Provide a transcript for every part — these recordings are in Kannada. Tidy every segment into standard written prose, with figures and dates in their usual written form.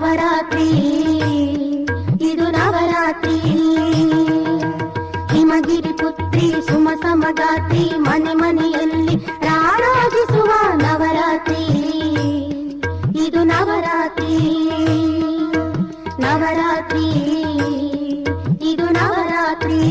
ನವರಾತ್ರಿ, ಇದು ನವರಾತ್ರಿ. ಹಿಮಗಿರಿ ಪುತ್ರಿ ಸುಮ ಸಮಗಾತ್ರಿ, ಮನೆ ಮನೆಯಲ್ಲಿ ರಾರಾಜಿಸುವ ನವರಾತ್ರಿ, ಇದು ನವರಾತ್ರಿ. ನವರಾತ್ರಿ, ಇದು ನವರಾತ್ರಿ.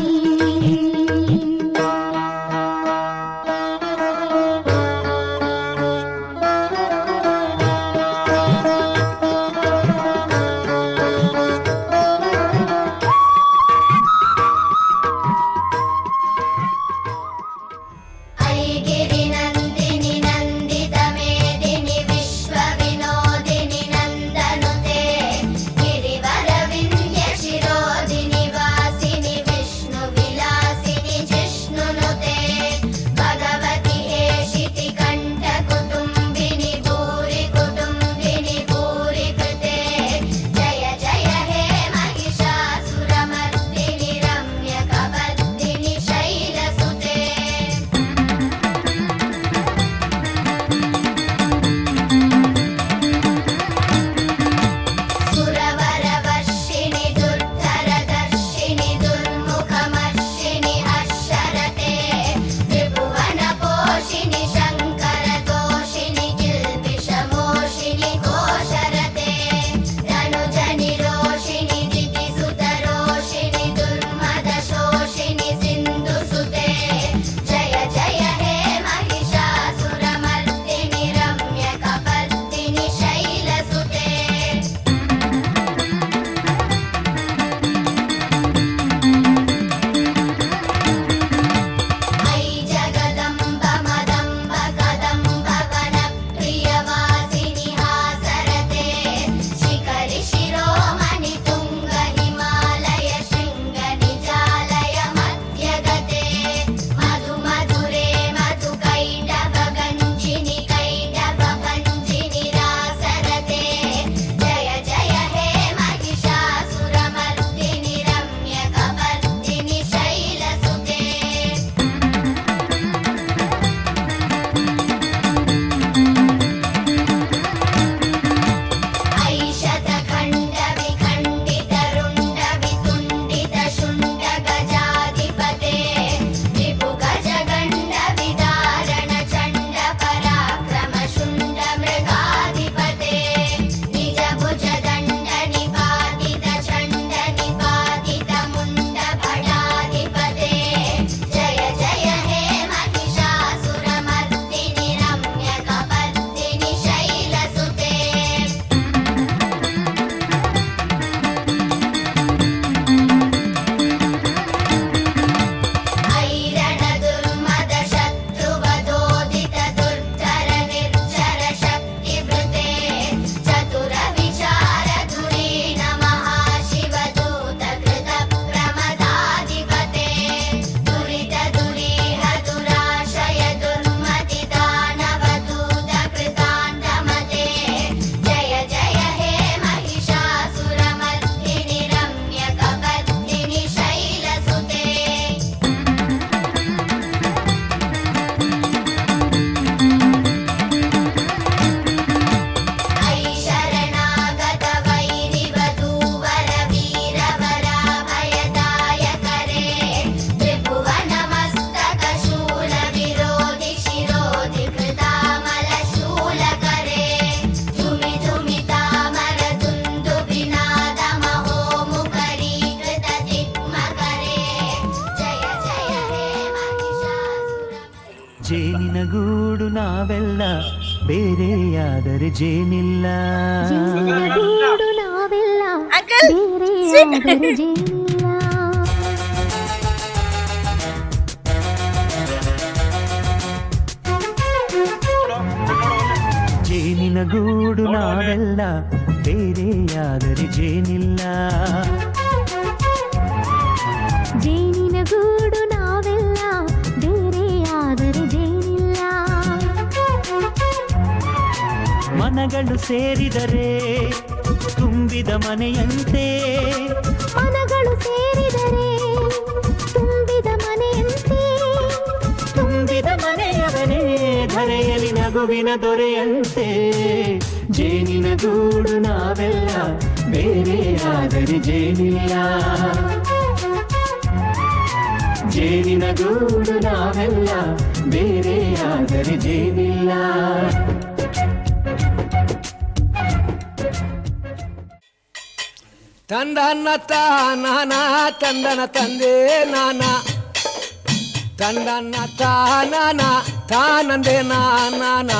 ಜೇನಿನ ಗೂಡು ನಾವೆಲ್ಲ ಬೇರೆಯಾದರೆ ಜೇನಿಲ್ಲ. ಗೂಡು ನಾವೆಲ್ಲ ಬೇರೆಯಾದರೆ ಜೇನಿಲ್ಲ. ಜೇನಿನ ಗೂಡು ನಾವೆಲ್ಲ ಬೇರೆಯಾದರೆ ಜೇನಿಲ್ಲ. ಜೇನಿನ ಗೂಡು ನಾವೆಲ್ಲ ಬೇರೆಯಾದರೆ ಜೇನಿಲ್ಲ. ಮನಗಳು ಸೇರಿದರೆ ತುಂಬಿದ ಮನೆಯಂತೆ. ಮನಗಳು ಸೇರಿದರೆ ತುಂಬಿದ ಮನೆಯಂತೆ. ತುಂಬಿದ ಮನೆಯವನೇ ಧರೆಯಲ್ಲಿ ನಗುವಿನ ದೊರೆಯಂತೆ. ಜೇನಿನ ಗೂಡು ನಾವೆಲ್ಲ ಬೇರೆಯಾದರೆ ಜೇನಿಲ್ಲ. ಜೇನಿನ ಗೂಡು ನಾವೆಲ್ಲ, ಬೇರೆಯಾದರೆ ಜೇನಿಲ್ಲ. ತಂದನ್ನ ತಾನ ತಂದನ ತಂದೆ ನಾನ, ತಂದನ್ನ ತಾನ ತಾನಂದೆ ನಾನ.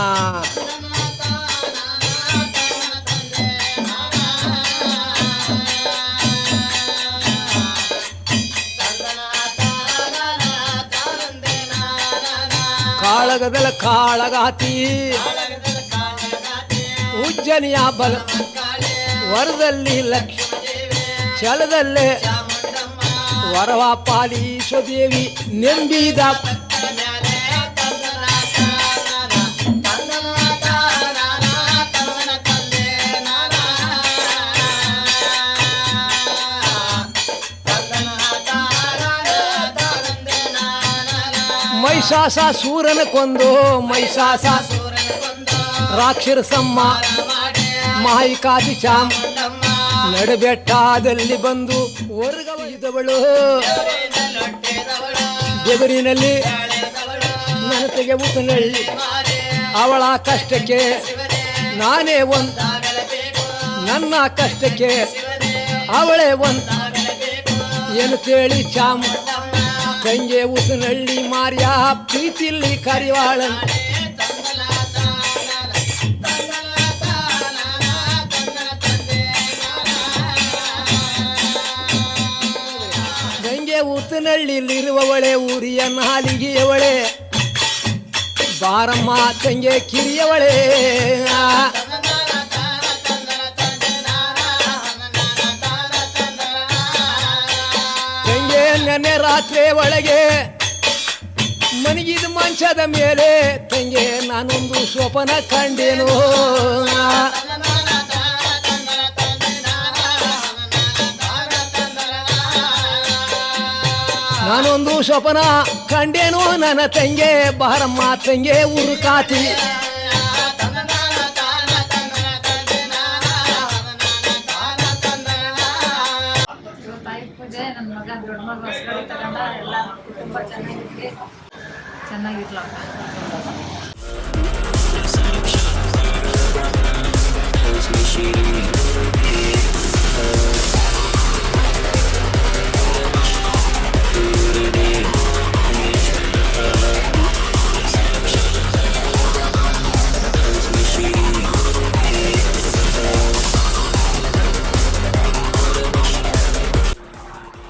ಕಾಳಗದಲ ಕಾಳಗಾತಿ ಉಜ್ಜನಿಯ ಬಲ ವರದಲ್ಲಿ ಲಕ್ಷ್ಮಿ ಛಲದಲ್ಲೇ ವರವ ಪಾಲಿಸೋ ದೇವಿ ನೆಂಬಿದ ಮೈಸಾಸ ಸೂರನ ಕೊಂದು ಮೈಸಾಸ ರಾಕ್ಷಸಮ್ಮ ಮಾಯಿಕಾದಿ ಚಾಮ್ ನಡುಬೆಟ್ಟದಲ್ಲಿ ಬಂದು ಹೊರಗವಳು ಬೆವರಿನಲ್ಲಿ ನನತೆಗೆ ಊತನಳ್ಳಿ ಅವಳ ಕಷ್ಟಕ್ಕೆ ನಾನೇ ಒಂದು, ನನ್ನ ಕಷ್ಟಕ್ಕೆ ಅವಳೇ ಒಂದು ಏನು ತೇಳಿ ಚಾಮ್ ತಂಗೆ ಊತನಳ್ಳಿ ಮಾರ್ಯ ಪ್ರೀತಿಯಲ್ಲಿ ಕರಿವಾಳ. ಗಂಗೆ ಊತನಳ್ಳಿಲಿರುವವಳೆ ಊರಿಯ ನಾಲಿಗೆಯವಳೆ, ಬಾರಮ್ಮ ತಂಗೆ ಕಿರಿಯವಳೆ. ತಂಗೆ ನೆನ್ನೆ ರಾತ್ರಿ ಒಳಗೆ ಮನಗಿದ ಮಂಚದ ಮೇಲೆ ತಂಗೆ ನಾನೊಂದು ಸ್ವಪ್ನ ಕಂಡೇನು. ನಾನೊಂದು ಸ್ವಪ್ನ ಕಂಡೇನು ನನ್ನ ತಂಗೆ, ಬಾರಮ್ಮ ತಂಗೆ ಉರುಕಾತಿ. ಪೂಜೆ ನನ್ನ ಮಗ ದೊಡ್ಡ ಮಗ ಹೊಸಗಡೆ ತಗೊಂಡ ಎಲ್ಲ ಕುಟುಂಬ ಚೆನ್ನಾಗಿರ್ಲ.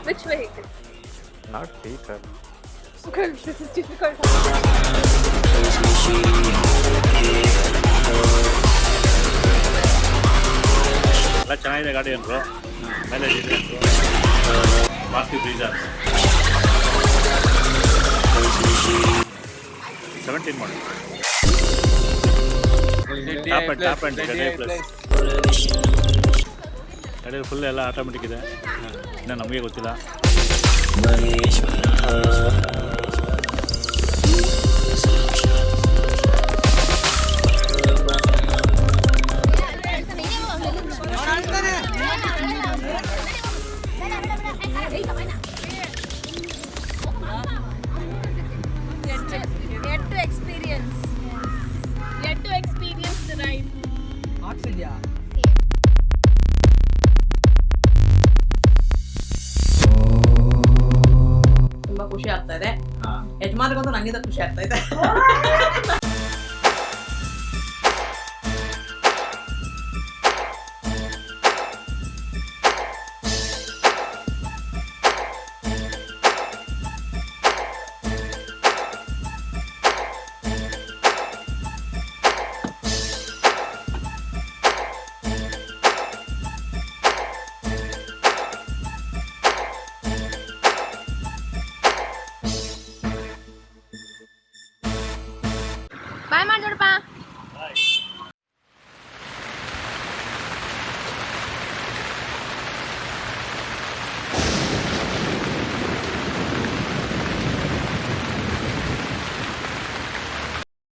Which vehicle? Not vehicle. Okay, this is difficult. ಎಲ್ಲ ಚೆನ್ನಾಗಿದೆ ಗಾಡಿ ಅಂದರು, ಮೈಲೇಜ್ ಇದೆ ಅಂದರು. ಮಾರುತಿ ಬ್ರೀಜರ್ 17 ಮಾಡಿ ಟಾಪ್ ಆ್ಯಂಡ್ ಗಾಡಿಯಲ್ಲಿ ಫುಲ್ ಎಲ್ಲ ಆಟೋಮೆಟಿಕ್ ಇದೆ. ಇನ್ನು ನಮಗೆ ಗೊತ್ತಿಲ್ಲ. Yet to experience the ride. ಆಗ್ತಿದ್ಯಾ? ತುಂಬಾ ಖುಷಿ ಆಗ್ತಾ ಇದೆ. ಯಜಮಾನ್ರಿಗಂತೂ ನಂಗಿಂತ ಖುಷಿ ಆಗ್ತಾ ಇದೆ. Bye, Marjorpa.